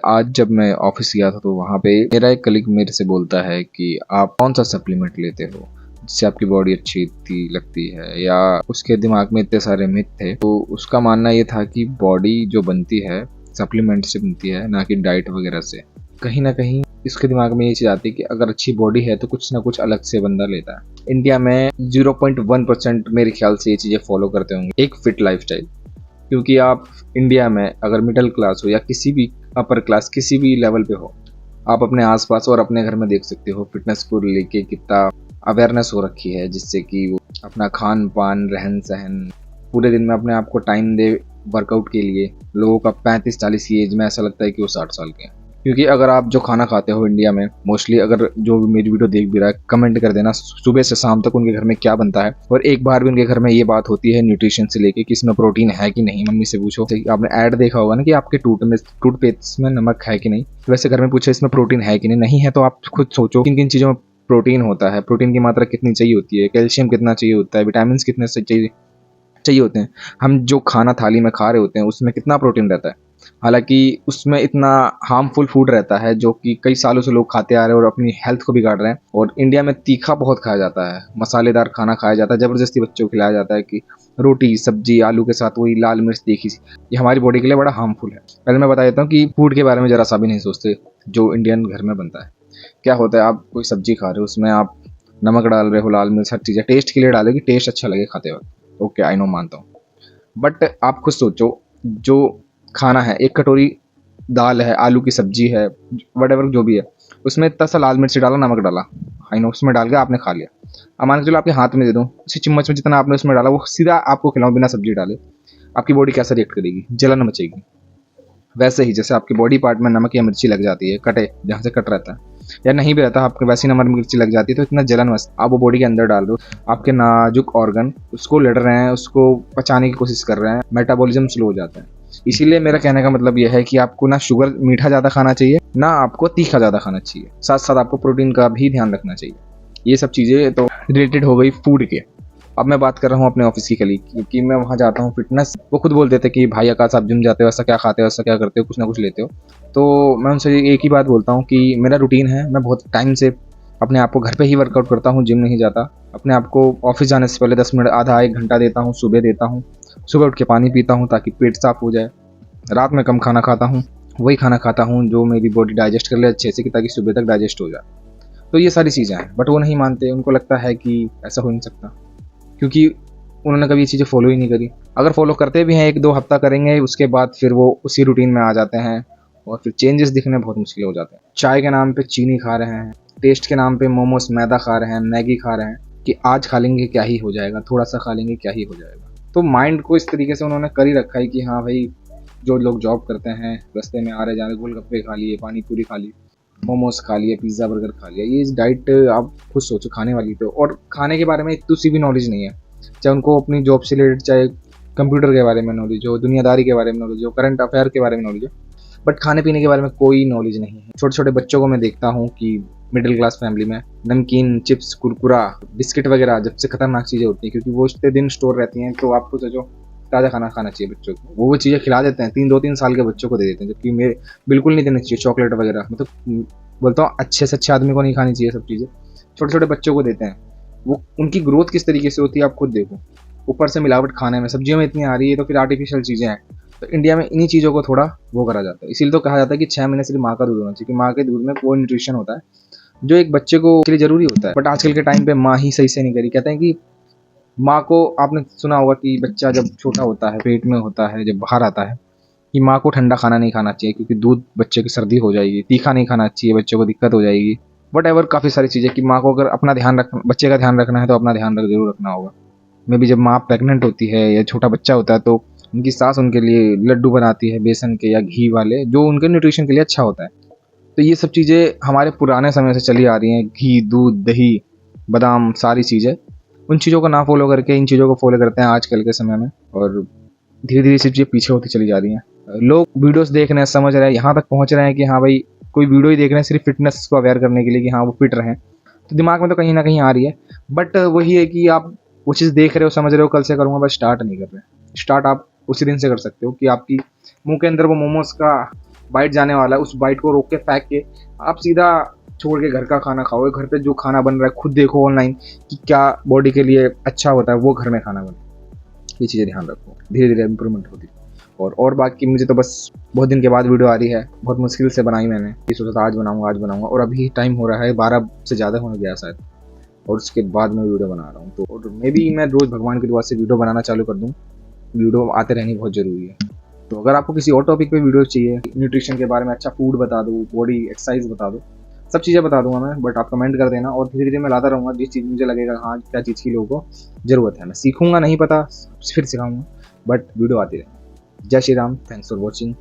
आज जब मैं ऑफिस गया था तो वहाँ पे मेरा एक कलीग मेरे से बोलता है कि आप कौन सा सप्लीमेंट लेते हो जिससे आपकी बॉडी अच्छी इतनी लगती है, या उसके दिमाग में इतने सारे मिथ थे। तो उसका मानना ये था कि बॉडी जो बनती है सप्लीमेंट से बनती है, ना कि डाइट वगैरह से। कहीं ना कहीं इसके दिमाग में ये चीज़ आती है कि अगर अच्छी बॉडी है तो कुछ ना कुछ अलग से बंदा लेता है। इंडिया में 0.1% मेरे ख्याल से ये चीज़ें फॉलो करते होंगे, एक फिट लाइफस्टाइल। क्योंकि आप इंडिया में अगर मिडिल क्लास हो या किसी भी अपर क्लास किसी भी लेवल पे हो, आप अपने आसपास और अपने घर में देख सकते हो फिटनेस को लेके कितना अवेयरनेस हो रखी है, जिससे कि वो अपना खान पान रहन सहन पूरे दिन में अपने आप को टाइम दे वर्कआउट के लिए। लोगों का 35-40 की एज में ऐसा लगता है कि वो 60 साल के हैं। क्योंकि अगर आप जो खाना खाते हो इंडिया में मोस्टली, अगर जो मेरी वीडियो देख भी रहा है कमेंट कर देना सुबह से शाम तक उनके घर में क्या बनता है, और एक बार भी उनके घर में ये बात होती है न्यूट्रिशन से लेके कि इसमें प्रोटीन है कि नहीं। मम्मी से पूछो, आपने ऐड देखा होगा ना कि आपके टूथपेस्ट में नमक है कि नहीं, वैसे घर में पूछो इसमें प्रोटीन है कि नहीं है तो आप खुद सोचो किन किन चीज़ों में प्रोटीन होता है, प्रोटीन की मात्रा कितनी चाहिए होती है, कैल्शियम कितना चाहिए होता है, विटामिन कितने चाहिए होते हैं। हम जो खाना थाली में खा रहे होते हैं उसमें कितना प्रोटीन रहता है, हालांकि उसमें इतना हार्मफुल फूड रहता है जो कि कई सालों से लोग खाते आ रहे हैं और अपनी हेल्थ को बिगाड़ रहे हैं। और इंडिया में तीखा बहुत खाया जाता है, मसालेदार खाना खाया जाता है, ज़बरदस्ती बच्चों को खिलाया जाता है कि रोटी सब्जी आलू के साथ वही लाल मिर्च तीखी सी। ये हमारी बॉडी के लिए बड़ा हार्मफुल है। पहले मैं बता देता हूँ कि फूड के बारे में ज़रा सा भी नहीं सोचते जो इंडियन घर में बनता है। क्या होता है, आप कोई सब्जी खा रहे हो उसमें आप नमक डाल रहे हो, लाल मिर्च, हर चीज़ें टेस्ट के लिए डालोगे, टेस्ट अच्छा लगे खाते वक्त, ओके आई नो मानता हूँ। बट आप खुद सोचो, जो खाना है एक कटोरी दाल है, आलू की सब्जी है, वट जो भी है, उसमें इतना सा लाल मिर्च डाला, नमक डाला, आई नो, उसमें डाल के आपने खा लिया। अब मान के चलो आपके हाथ में दे दूँ, उसी चम्मच में जितना आपने उसमें डाला वो सीधा आपको खिलाऊं बिना सब्जी डाले, आपकी बॉडी कैसा रिएक्ट करेगी? जलन मचेगी। वैसे ही जैसे आपकी बॉडी पार्ट में नमक या मिर्ची लग जाती है, कटे जहाँ से कट रहता है या नहीं भी रहता, आपके वैसी नमक मिर्ची लग जाती है तो इतना जलन आप वो बॉडी के अंदर डाल दो, आपके नाजुक ऑर्गन उसको लड़ रहे हैं, उसको पचाने की कोशिश कर रहे हैं, मेटाबॉलिज्म स्लो हो जाता है। इसीलिए मेरा कहने का मतलब यह है कि आपको ना शुगर मीठा ज़्यादा खाना चाहिए, ना आपको तीखा ज़्यादा खाना चाहिए, साथ साथ आपको प्रोटीन का भी ध्यान रखना चाहिए। ये सब चीज़ें तो रिलेटेड हो गई फूड के। अब मैं बात कर रहा हूँ अपने ऑफिस की कलीग की, कि मैं वहाँ जाता हूँ फिटनेस, वो खुद बोलते थे कि भाई आकाश आप जिम जाते हो, ऐसा क्या खाते हो, ऐसा क्या करते हो, कुछ ना कुछ लेते हो। तो मैं उनसे एक ही बात बोलता हूँ कि मेरा रूटीन है, मैं बहुत टाइम से अपने आप को घर पे ही वर्कआउट करता हूँ, जिम नहीं जाता। अपने आप को ऑफिस जाने से पहले 10 मिनट आधा 1 घंटा देता हूँ, सुबह देता हूँ। सुबह उठ के पानी पीता हूँ ताकि पेट साफ हो जाए। रात में कम खाना खाता हूँ, वही खाना खाता हूँ जो मेरी बॉडी डाइजेस्ट कर ले अच्छे से, कि ताकि सुबह तक डाइजेस्ट हो जाए। तो ये सारी चीज़ें हैं, बट वो नहीं मानते, उनको लगता है कि ऐसा हो नहीं सकता, क्योंकि उन्होंने कभी ये चीज़ें फॉलो ही नहीं करी। अगर फॉलो करते भी हैं 1-2 हफ्ता करेंगे, उसके बाद फिर वो उसी रूटीन में आ जाते हैं और फिर चेंजेस दिखने बहुत मुश्किल हो जाते हैं। चाय के नाम पे चीनी खा रहे हैं, टेस्ट के नाम पे मोमोस मैदा खा रहे हैं, मैगी खा रहे हैं कि आज खा लेंगे क्या ही हो जाएगा, थोड़ा सा खा लेंगे क्या ही हो जाएगा। तो माइंड को इस तरीके से उन्होंने कर ही रखा है कि हाँ भाई, जो लोग जॉब करते हैं रास्ते में आ रहे जा रहे, गोलगप्पे खा लिए, पानी पूरी खा ली, मोमोज खा लिए, पिज़्ज़ा बर्गर खा लिया, ये डाइट आप खुद सोचो खाने वाली तो। और खाने के बारे में इतनी सी भी नॉलेज नहीं है, चाहे उनको अपनी जॉब से रिलेटेड, चाहे कंप्यूटर के बारे में नॉलेज हो, दुनियादारी के बारे में नॉलेज हो, करंट अफेयर के बारे में नॉलेज हो, बट खाने पीने के बारे में कोई नॉलेज नहीं है। छोटे छोटे बच्चों को मैं देखता हूँ कि मिडिल क्लास फैमिली में नमकीन, चिप्स, कुरकुरा, बिस्किट वगैरह जब से खतरनाक चीज़ें होती हैं, क्योंकि वो इतने दिन स्टोर रहती हैं। तो आपको सोचो ताज़ा खाना खाना चाहिए बच्चों को, वो चीज़ें खिला देते हैं, 2-3 साल के बच्चों को दे देते हैं, जबकि मेरे बिल्कुल नहीं देना चाहिए। चॉकलेट वगैरह मतलब बोलता हूँ अच्छे से अच्छे आदमी को नहीं खानी चाहिए सब चीज़ें, छोटे छोटे बच्चों को देते हैं। वो उनकी ग्रोथ किस तरीके से होती है आप खुद देखो। ऊपर से मिलावट खाने में, सब्जियों में इतनी आ रही है, तो फिर आर्टिफिशियल चीज़ें हैं। तो इंडिया में इन्हीं चीज़ों को थोड़ा वो करा जाता है। इसीलिए तो कहा जाता है कि 6 महीने सिर्फ माँ का दूध होना चाहिए, कि माँ के दूध में वो न्यूट्रिशन होता है जो एक बच्चे को के लिए ज़रूरी होता है। बट आजकल के टाइम पे माँ ही सही से नहीं करी। कहते हैं कि माँ को, आपने सुना होगा कि बच्चा जब छोटा होता है, पेट में होता है, जब बाहर आता है, कि माँ को ठंडा खाना नहीं खाना चाहिए क्योंकि दूध बच्चे की सर्दी हो जाएगी, तीखा नहीं खाना चाहिए, बच्चों को दिक्कत हो जाएगी, वट काफ़ी सारी चीज़ें, कि माँ को अगर अपना ध्यान रख बच्चे का ध्यान रखना है तो अपना ध्यान जरूर रखना होगा। मे भी जब माँ प्रेग्नेंट होती है या छोटा बच्चा होता है तो उनकी सास उनके लिए लड्डू बनाती है बेसन के या घी वाले, जो उनके न्यूट्रिशन के लिए अच्छा होता है। तो ये सब चीज़ें हमारे पुराने समय से चली आ रही हैं, घी, दूध, दही, बादाम, सारी चीज़ें। उन चीज़ों को ना फॉलो करके इन चीज़ों को फॉलो करते हैं आजकल के समय में, और धीरे धीरे सब चीज़ें पीछे होती चली जा रही हैं। लोग वीडियोस देख रहे हैं, समझ रहे हैं, यहाँ तक पहुँच रहे हैं कि हाँ भाई कोई वीडियो ही देख रहे हैं सिर्फ फिटनेस को अवेयर करने के लिए कि हाँ वो फिट रहें, तो दिमाग में तो कहीं ना कहीं आ रही है। बट वही है कि आप वो चीज़ देख रहे हो, समझ रहे हो, कल से करूँगा, बस स्टार्ट नहीं कर रहे। स्टार्ट आप उसी दिन से कर सकते हो कि आपकी मुंह के अंदर वो मोमोज का बाइट जाने वाला है, उस बाइट को रोक के फेंक के आप सीधा छोड़ के घर का खाना खाओ। घर पे जो खाना बन रहा है खुद देखो ऑनलाइन कि क्या बॉडी के लिए अच्छा होता है, वो घर में खाना बने। ये चीज़ें ध्यान रखो, धीरे धीरे इम्प्रूवमेंट होती है। और बाकी मुझे तो बस बहुत दिन के बाद वीडियो आ रही है, बहुत मुश्किल से बनाई मैंने, ये सोचा था आज बनाऊंगा, और अभी टाइम हो रहा है 12 से ज़्यादा होने गया शायद, और उसके बाद मैं वीडियो बना रहा हूँ। तो और मे बी मैं रोज़ भगवान की दुआ से वीडियो बनाना चालू कर दूँ। वीडियो आते रहनी बहुत ज़रूरी है। तो अगर आपको किसी और टॉपिक पे वीडियो चाहिए, न्यूट्रिशन के बारे में, अच्छा फूड बता दो, बॉडी एक्सरसाइज बता दो, सब चीज़ें बता दूंगा मैं, बट आप कमेंट कर देना, और धीरे धीरे मैं लाता रहूँगा जिस चीज़ मुझे लगेगा हाँ क्या चीज़ की लोगों को ज़रूरत है। मैं सीखूंगा, नहीं पता फिर सिखाऊंगा, बट वीडियो आती रहेगी। जय Shri Ram, thanks for watching.